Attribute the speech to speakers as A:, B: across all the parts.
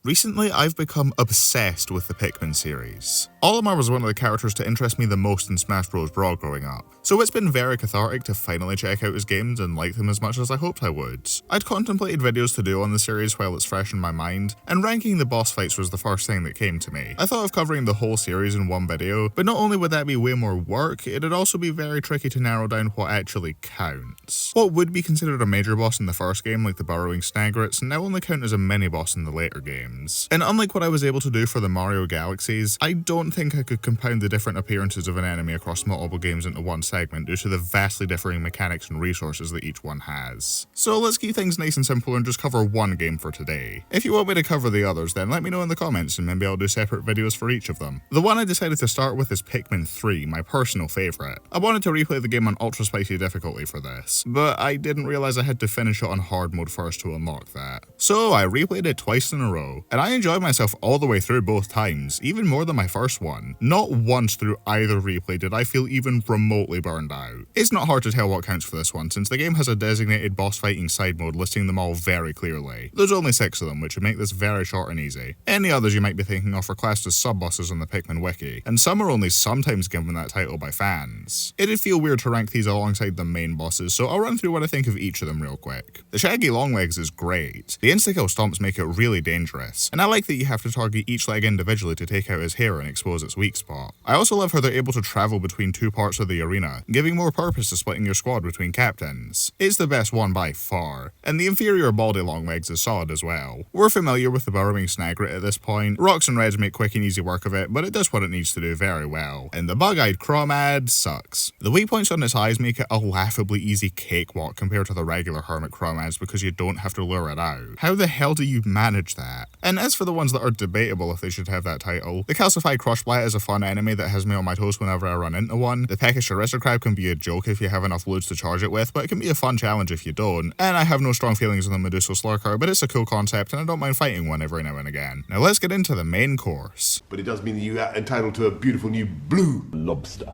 A: Recently, I've become obsessed with the Pikmin series. Olimar was one of the characters to interest me the most in Smash Bros. Brawl growing up, so it's been very cathartic to finally check out his games and like them as much as I hoped I would. I'd contemplated videos to do on the series while it's fresh in my mind, and ranking the boss fights was the first thing that came to me. I thought of covering the whole series in one video, but not only would that be way more work, it'd also be very tricky to narrow down what actually counts. What would be considered a major boss in the first game, like the burrowing Snagrets, now only count as a mini-boss in the later games. And unlike what I was able to do for the Mario Galaxies, I don't think I could compound the different appearances of an enemy across multiple games into one segment due to the vastly differing mechanics and resources that each one has. So let's keep things nice and simple and just cover one game for today. If you want me to cover the others, then let me know in the comments and maybe I'll do separate videos for each of them. The one I decided to start with is Pikmin 3, my personal favourite. I wanted to replay the game on ultra spicy difficulty for this, but I didn't realise I had to finish it on hard mode first to unlock that. So I replayed it twice in a row, and I enjoyed myself all the way through both times, even more than my first one. Not once through either replay did I feel even remotely burned out. It's not hard to tell what counts for this one, since the game has a designated boss fighting side mode listing them all very clearly. There's only 6 of them, which would make this very short and easy. Any others you might be thinking of are classed as sub-bosses on the Pikmin wiki, and some are only sometimes given that title by fans. It'd feel weird to rank these alongside the main bosses, so I'll run through what I think of each of them real quick. The Shaggy Longlegs is great. The insta-kill stomps make it really dangerous, and I like that you have to target each leg individually to take out his hair and expose its weak spot. I also love how they're able to travel between 2 parts of the arena, giving more purpose to splitting your squad between captains. It's the best one by far, and the inferior Baldy Longlegs is solid as well. We're familiar with the burrowing Snagret at this point. Rocks and Reds make quick and easy work of it, but it does what it needs to do very well. And the bug-eyed Crawmad sucks. The weak points on its eyes make it a laughably easy cakewalk compared to the regular Hermit Crawmads because you don't have to lure it out. How the hell do you manage that? And as for the ones that are debatable if they should have that title, the calcified Crushblat is a fun enemy that has me on my toes whenever I run into one. The peckish Aristocrab can be a joke if you have enough loads to charge it with, but it can be a fun challenge if you don't. And I have no strong feelings on the Medusa Slurker, but it's a cool concept and I don't mind fighting one every now and again. Now let's get into the main course.
B: But it does mean that you are entitled to a beautiful new blue lobster.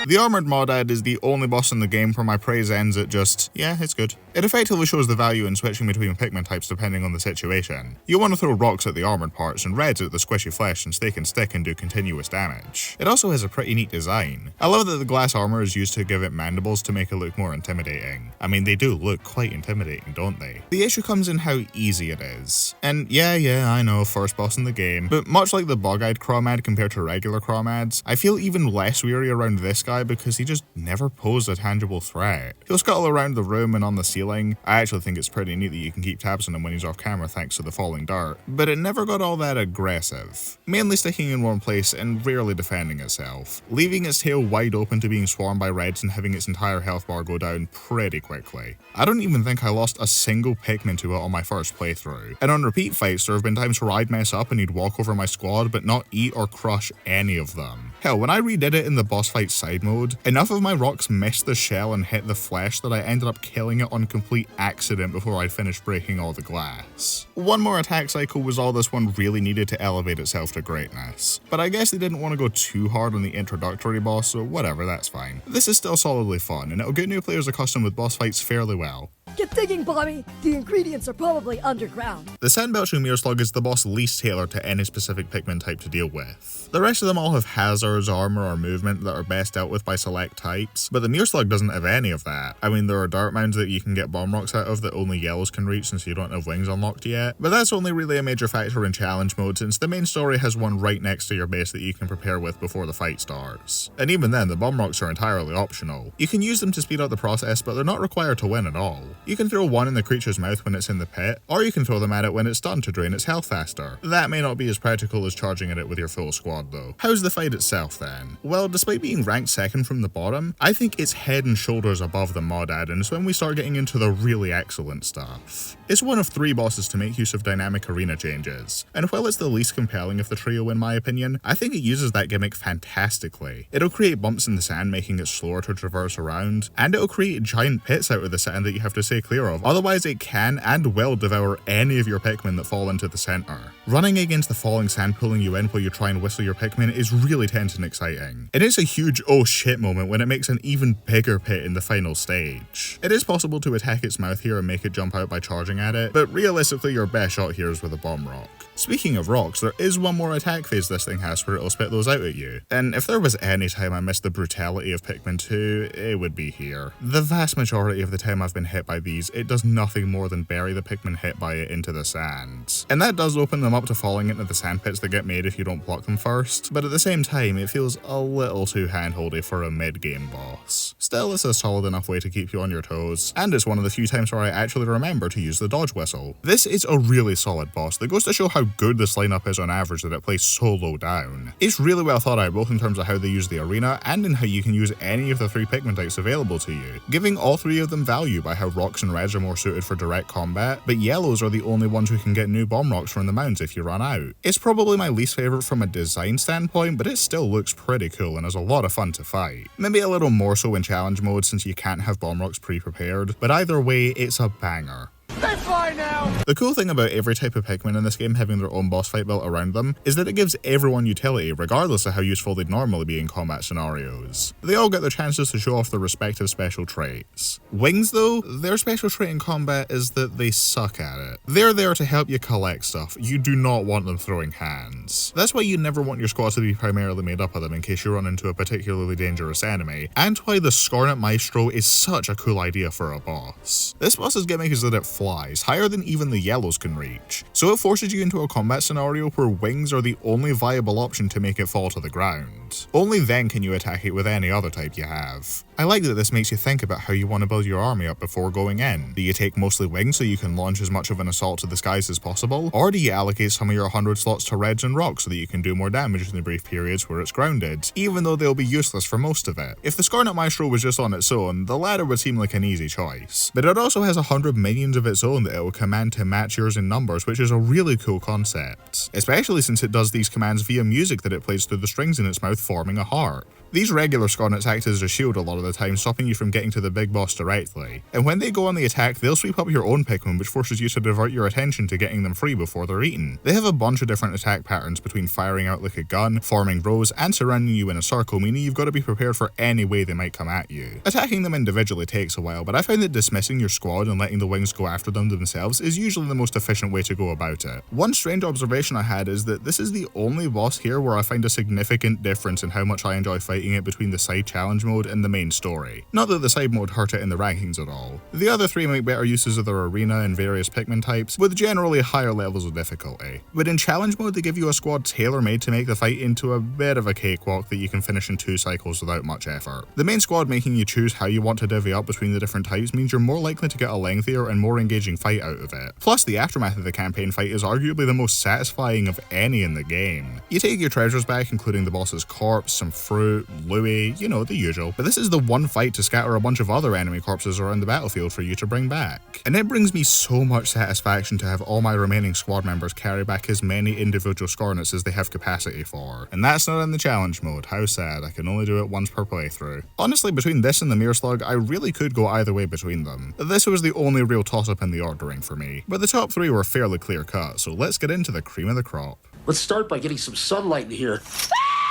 A: The Armoured Maudad is the only boss in the game where my praise ends at just, yeah, it's good. It effectively shows the value in switching between Pikmin types depending on the situation. You'll want to throw rocks at the armoured parts and reds at the squishy flesh and they can stick and do continuous damage. It also has a pretty neat design. I love that the glass armour is used to give it mandibles to make it look more intimidating. I mean, they do look quite intimidating, don't they? The issue comes in how easy it is. And yeah, I know, first boss in the game, but much like the bug-eyed Crawmad compared to regular Crawmads, I feel even less weary around this guy because he just never posed a tangible threat. He'll scuttle around the room and on the ceiling. I actually think it's pretty neat that you can keep tabs on him when he's off camera thanks to the falling dirt, but it never got all that aggressive. Mainly sticking in one place and rarely defending itself, leaving its tail wide open to being swarmed by reds and having its entire health bar go down pretty quickly. I don't even think I lost a single Pikmin to it on my first playthrough, and on repeat fights there have been times where I'd mess up and he'd walk over my squad but not eat or crush any of them. Hell, when I redid it in the boss fight side mode, enough of my rocks missed the shell and hit the flesh that I ended up killing it on complete accident before I'd finished breaking all the glass. One more attack cycle was all this one really needed to elevate itself to greatness, but I guess they didn't want to go too hard on the introductory boss, so whatever, that's fine. This is still solidly fun, and it'll get new players accustomed with boss fights fairly well.
C: Get digging, Bobby! The ingredients are probably underground.
A: The Sandbelt Mearslug is the boss least tailored to any specific Pikmin type to deal with. The rest of them all have hazards, armor, or movement that are best dealt with by select types, but the Mearslug doesn't have any of that. I mean, there are dirt mounds that you can get bomb rocks out of that only yellows can reach since you don't have wings unlocked yet, but that's only really a major factor in challenge mode since the main story has one right next to your base that you can prepare with before the fight starts. And even then, the bomb rocks are entirely optional. You can use them to speed up the process, but they're not required to win at all. You can throw one in the creature's mouth when it's in the pit, or you can throw them at it when it's stunned to drain its health faster. That may not be as practical as charging at it with your full squad though. How's the fight itself then? Well, despite being ranked second from the bottom, I think it's head and shoulders above the Maudad, and it's when we start getting into the really excellent stuff. It's one of 3 bosses to make use of dynamic arena changes, and while it's the least compelling of the trio in my opinion, I think it uses that gimmick fantastically. It'll create bumps in the sand making it slower to traverse around, and it'll create giant pits out of the sand that you have to stay clear of, otherwise it can and will devour any of your Pikmin that fall into the center. Running against the falling sand pulling you in while you try and whistle your Pikmin is really tense and exciting. It is a huge oh shit moment when it makes an even bigger pit in the final stage. It is possible to attack its mouth here and make it jump out by charging at it, but realistically your best shot here is with a bomb rock. Speaking of rocks, there is one more attack phase this thing has where it'll spit those out at you, and if there was any time I missed the brutality of Pikmin 2, it would be here. The vast majority of the time I've been hit by these, it does nothing more than bury the Pikmin hit by it into the sand. And that does open them up to falling into the sand pits that get made if you don't pluck them first, but at the same time it feels a little too handholdy for a mid-game boss. Still, it's a solid enough way to keep you on your toes, and it's one of the few times where I actually remember to use the dodge whistle. This is a really solid boss that goes to show how good this lineup is on average that it plays so low down. It's really well thought out both in terms of how they use the arena and in how you can use any of the 3 Pikmin types available to you, giving all 3 of them value by how rocks and reds are more suited for direct combat, but yellows are the only ones who can get new bomb rocks from the mounds if you run out. It's probably my least favourite from a design standpoint, but it still looks pretty cool and is a lot of fun to fight. Maybe a little more so in challenge mode since you can't have bomb rocks pre-prepared, but either way, it's a banger.
B: They fly now!
A: The cool thing about every type of Pikmin in this game having their own boss fight built around them is that it gives everyone utility regardless of how useful they'd normally be in combat scenarios. They all get their chances to show off their respective special traits. Wings though, their special trait in combat is that they suck at it. They're there to help you collect stuff, you do not want them throwing hands. That's why you never want your squad to be primarily made up of them in case you run into a particularly dangerous enemy, and why the Scarlet Maestro is such a cool idea for a boss. This boss's gimmick is that it flies higher than even the yellows can reach, so it forces you into a combat scenario where wings are the only viable option to make it fall to the ground. Only then can you attack it with any other type you have. I like that this makes you think about how you want to build your army up before going in. Do you take mostly wings so you can launch as much of an assault to the skies as possible, or do you allocate some of your 100 slots to reds and rocks so that you can do more damage in the brief periods where it's grounded, even though they'll be useless for most of it? If the Scarlet Maestro was just on its own, the latter would seem like an easy choice, but it also has 100 minions of its own that it will command to match yours in numbers, which is a really cool concept, especially since it does these commands via music that it plays through the strings in its mouth, forming a harp. These regular Scarlets act as a shield a lot of the time, stopping you from getting to the big boss directly, and when they go on the attack, they'll sweep up your own Pikmin, which forces you to divert your attention to getting them free before they're eaten. They have a bunch of different attack patterns between firing out like a gun, forming rows, and surrounding you in a circle, meaning you've got to be prepared for any way they might come at you. Attacking them individually takes a while, but I find that dismissing your squad and letting the wings go after them themselves is usually the most efficient way to go about it. One strange observation I had is that this is the only boss here where I find a significant difference in how much I enjoy fighting it between the side challenge mode and the main story. Not that the side mode hurt it in the rankings at all. The other 3 make better uses of their arena and various Pikmin types, with generally higher levels of difficulty. But in challenge mode they give you a squad tailor-made to make the fight into a bit of a cakewalk that you can finish in 2 cycles without much effort. The main squad making you choose how you want to divvy up between the different types means you're more likely to get a lengthier and more engaging fight out of it. Plus, the aftermath of the campaign fight is arguably the most satisfying of any in the game. You take your treasures back, including the boss's corpse, some fruit, Louis, you know, the usual, but this is the one fight to scatter a bunch of other enemy corpses around the battlefield for you to bring back. And it brings me so much satisfaction to have all my remaining squad members carry back as many individual Scarlets as they have capacity for. And that's not in the challenge mode, how sad, I can only do it once per playthrough. Honestly, between this and the Mirror Slug, I really could go either way between them. This was the only real toss-up in the ordering for me, but the top 3 were fairly clear cut, so let's get into the cream of the crop.
D: Let's start by getting some sunlight in here.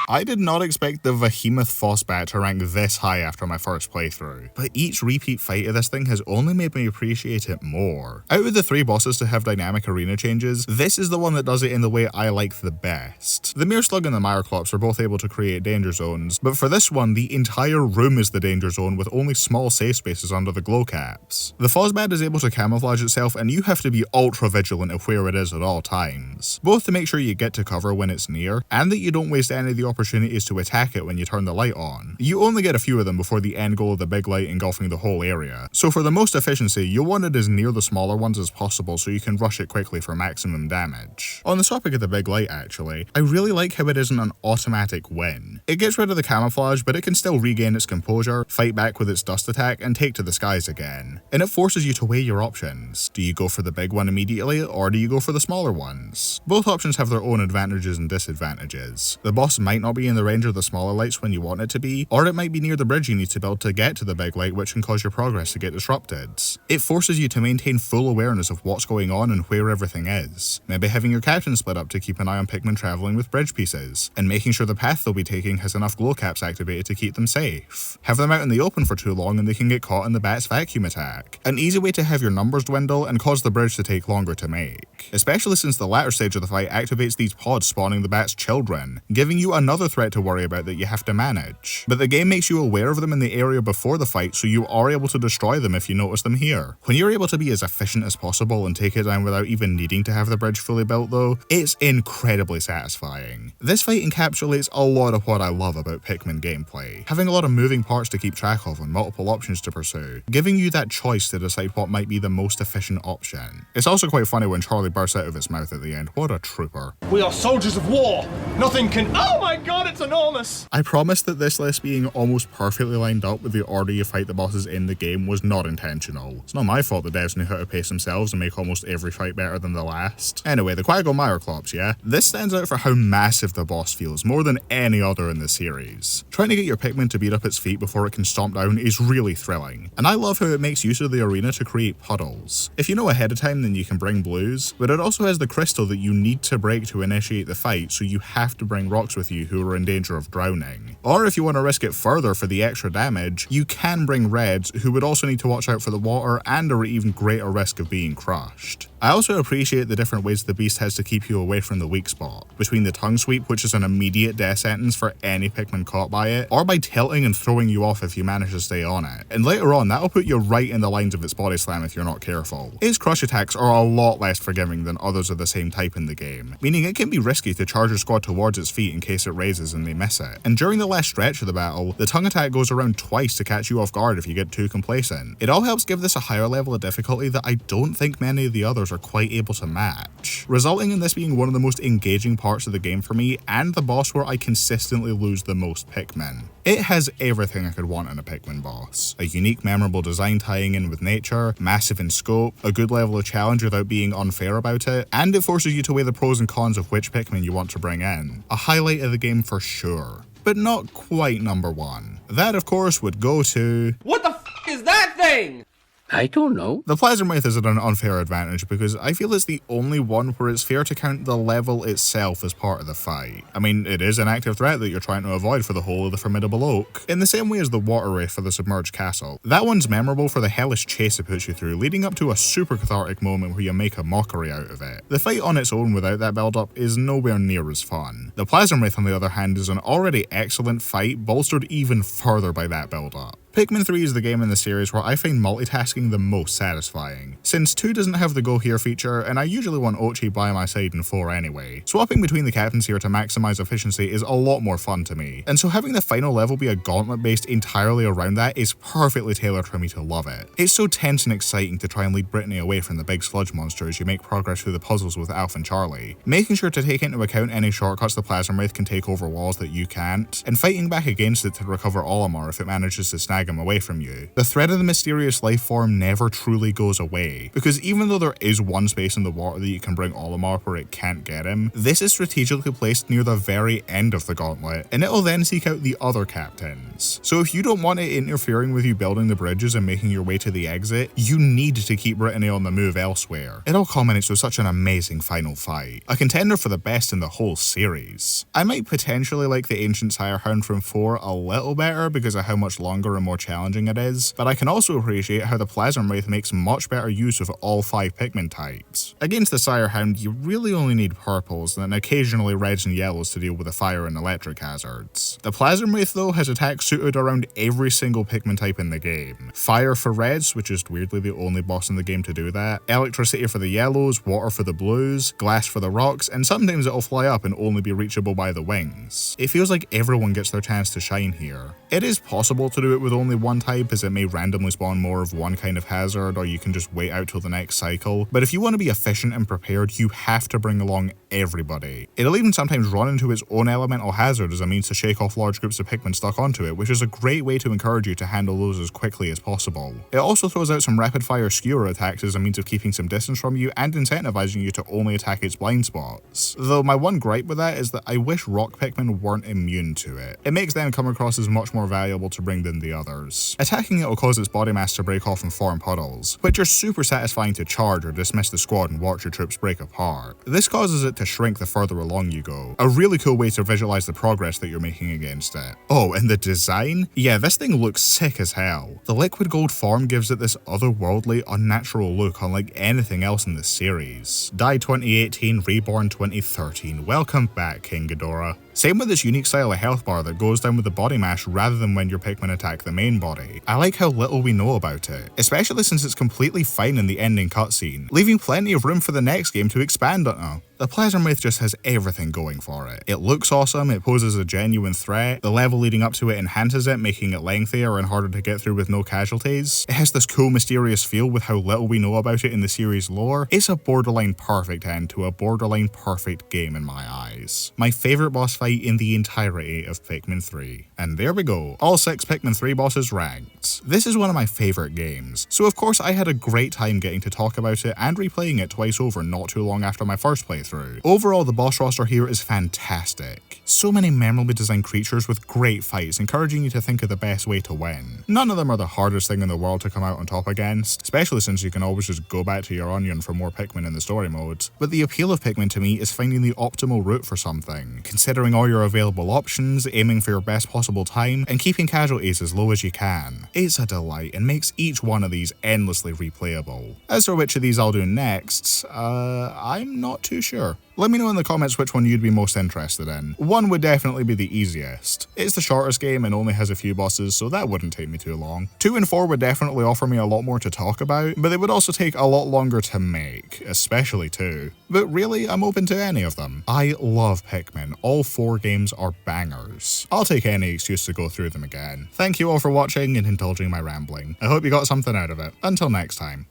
A: I did not expect the Behemoth Fossbat to rank this high after my first playthrough, but each repeat fight of this thing has only made me appreciate it more. Out of the 3 bosses to have dynamic arena changes, this is the one that does it in the way I like the best. The Mirror Slug and the Myreclops are both able to create danger zones, but for this one, the entire room is the danger zone with only small safe spaces under the glow caps. The Fossbat is able to camouflage itself, and you have to be ultra vigilant of where it is at all times, both to make sure you get to cover when it's near, and that you don't waste any of the opportunities to attack it when you turn the light on. You only get a few of them before the end goal of the big light engulfing the whole area, so for the most efficiency, you'll want it as near the smaller ones as possible so you can rush it quickly for maximum damage. On the topic of the big light actually, I really like how it isn't an automatic win. It gets rid of the camouflage, but it can still regain its composure, fight back with its dust attack, and take to the skies again. And it forces you to weigh your options. Do you go for the big one immediately, or do you go for the smaller ones? Both options have their own advantages and disadvantages. The boss might not be in the range of the smaller lights when you want it to be, or it might be near the bridge you need to build to get to the big light, which can cause your progress to get disrupted. It forces you to maintain full awareness of what's going on and where everything is. Maybe having your captain split up to keep an eye on Pikmin traveling with bridge pieces, and making sure the path they'll be taking has enough glow caps activated to keep them safe. Have them out in the open for too long and they can get caught in the bat's vacuum attack. An easy way to have your numbers dwindle and cause the bridge to take longer to make. Especially since the latter stage of the fight activates these pods spawning the bat's children, giving you another threat to worry about that you have to manage. But the game makes you aware of them in the area before the fight, so you are able to destroy them if you notice them here. When you're able to be as efficient as possible and take it down without even needing to have the bridge fully built though, it's incredibly satisfying. This fight encapsulates a lot of what I love about Pikmin gameplay, having a lot of moving parts to keep track of and multiple options to pursue, giving you that choice to decide what might be the most efficient option. It's also quite funny when Charlie bursts out of its mouth at the end. What a trooper.
E: We are soldiers of war. Nothing can— Oh my god, it's enormous!
A: I promise that this list being almost perfectly lined up with the order you fight the bosses in the game was not intentional. It's not my fault the devs knew how to pace themselves and make almost every fight better than the last. Anyway, the Quagmire Clops, yeah? This stands out for how massive the boss feels, more than any other in the series. Trying to get your Pikmin to beat up its feet before it can stomp down is really thrilling, and I love how it makes use of the arena to create puddles. If you know ahead of time, then you can bring blues, but it also has the crystal that you need to break to initiate the fight, so you have to bring rocks with you who are in danger of drowning. Or if you want to risk it further for the extra damage, you can bring reds, who would also need to watch out for the water and are at even greater risk of being crushed. I also appreciate the different ways the beast has to keep you away from the weak spot, between the tongue sweep, which is an immediate death sentence for any Pikmin caught by it, or by tilting and throwing you off if you manage to stay on it. And later on, that'll put you right in the lines of its body slam if you're not careful. Its crush attacks are a lot less forgiving than others of the same type in the game, meaning it can be risky to charge your squad towards its feet in case it raises and they miss it. And during the last stretch of the battle, the tongue attack goes around twice to catch you off guard if you get too complacent. It all helps give this a higher level of difficulty that I don't think many of the others are quite able to match, resulting in this being one of the most engaging parts of the game for me and the boss where I consistently lose the most Pikmin. It has everything I could want in a Pikmin boss. A unique, memorable design tying in with nature, massive in scope, a good level of challenge without being unfair about it, and it forces you to weigh the pros and cons of which Pikmin you want to bring in. A highlight of the game for sure, but not quite number one. That, of course, would go to—
E: What the f is that thing?
D: I don't know.
A: The Plasmwraith is at an unfair advantage because I feel it's the only one where it's fair to count the level itself as part of the fight. I mean, it is an active threat that you're trying to avoid for the whole of the Formidable Oak, in the same way as the Water Wraith for the Submerged Castle. That one's memorable for the hellish chase it puts you through, leading up to a super cathartic moment where you make a mockery out of it. The fight on its own without that build-up is nowhere near as fun. The Plasmwraith, on the other hand, is an already excellent fight, bolstered even further by that build-up. Pikmin 3 is the game in the series where I find multitasking the most satisfying. Since 2 doesn't have the Go Here feature, and I usually want Ochi by my side in 4 anyway, swapping between the captains here to maximize efficiency is a lot more fun to me, and so having the final level be a gauntlet based entirely around that is perfectly tailored for me to love it. It's so tense and exciting to try and lead Brittany away from the big sludge monster as you make progress through the puzzles with Alf and Charlie, making sure to take into account any shortcuts the Plasmwraith can take over walls that you can't, and fighting back against it to recover Olimar if it manages to snag him away from you. The threat of the mysterious life form never truly goes away, because even though there is one space in the water that you can bring Olimar where it can't get him, this is strategically placed near the very end of the gauntlet, and it'll then seek out the other captains. So if you don't want it interfering with you building the bridges and making your way to the exit, you need to keep Brittany on the move elsewhere. It all culminates with such an amazing final fight, a contender for the best in the whole series. I might potentially like the Ancient Sirehound from 4 a little better because of how much longer and more challenging it is, but I can also appreciate how the Plasmwraith makes much better use of all 5 Pikmin types. Against the Sirehound, you really only need purples and occasionally reds and yellows to deal with the fire and electric hazards. The Plasmwraith though has attacks suited around every single Pikmin type in the game. Fire for reds, which is weirdly the only boss in the game to do that, electricity for the yellows, water for the blues, glass for the rocks, and sometimes it'll fly up and only be reachable by the wings. It feels like everyone gets their chance to shine here. It is possible to do it with only only one type, as it may randomly spawn more of one kind of hazard, or you can just wait out till the next cycle. But if you want to be efficient and prepared, you have to bring along everybody. It'll even sometimes run into its own elemental hazard as a means to shake off large groups of Pikmin stuck onto it, which is a great way to encourage you to handle those as quickly as possible. It also throws out some rapid fire skewer attacks as a means of keeping some distance from you and incentivizing you to only attack its blind spots. Though my one gripe with that is that I wish rock Pikmin weren't immune to it. It makes them come across as much more valuable to bring than the others. Attacking it will cause its body mass to break off and form puddles, which are super satisfying to charge or dismiss the squad and watch your troops break apart. This causes it to shrink the further along you go. A really cool way to visualize the progress that you're making against it. Oh, and the design? Yeah, this thing looks sick as hell. The liquid gold form gives it this otherworldly, unnatural look unlike anything else in the series. Die 2018, Reborn 2013. Welcome back, King Ghidorah. Same with this unique style of health bar that goes down with the body mash rather than when your Pikmin attack the main body. I like how little we know about it, especially since it's completely fine in the ending cutscene, leaving plenty of room for the next game to expand on it. The Plasmawraith just has everything going for it. It looks awesome, it poses a genuine threat, the level leading up to it enhances it, making it lengthier and harder to get through with no casualties. It has this cool mysterious feel with how little we know about it in the series lore. It's a borderline perfect end to a borderline perfect game in my eyes. My favourite boss fight in the entirety of Pikmin 3. And there we go, all 6 Pikmin 3 bosses ranked. This is one of my favourite games, so of course I had a great time getting to talk about it and replaying it twice over not too long after my first playthrough. Overall, the boss roster here is fantastic. So many memorably designed creatures with great fights, encouraging you to think of the best way to win. None of them are the hardest thing in the world to come out on top against, especially since you can always just go back to your onion for more Pikmin in the story mode. But the appeal of Pikmin to me is finding the optimal route for something, considering all your available options, aiming for your best possible time, and keeping casualties as low as you can. It's a delight and makes each one of these endlessly replayable. As for which of these I'll do next, I'm not too sure. Let me know in the comments which one you'd be most interested in. One would definitely be the easiest. It's the shortest game and only has a few bosses, so that wouldn't take me too long. 2 and 4 would definitely offer me a lot more to talk about, but they would also take a lot longer to make, especially 2. But really, I'm open to any of them. I love Pikmin. All 4 games are bangers. I'll take any excuse to go through them again. Thank you all for watching and indulging my rambling. I hope you got something out of it. Until next time.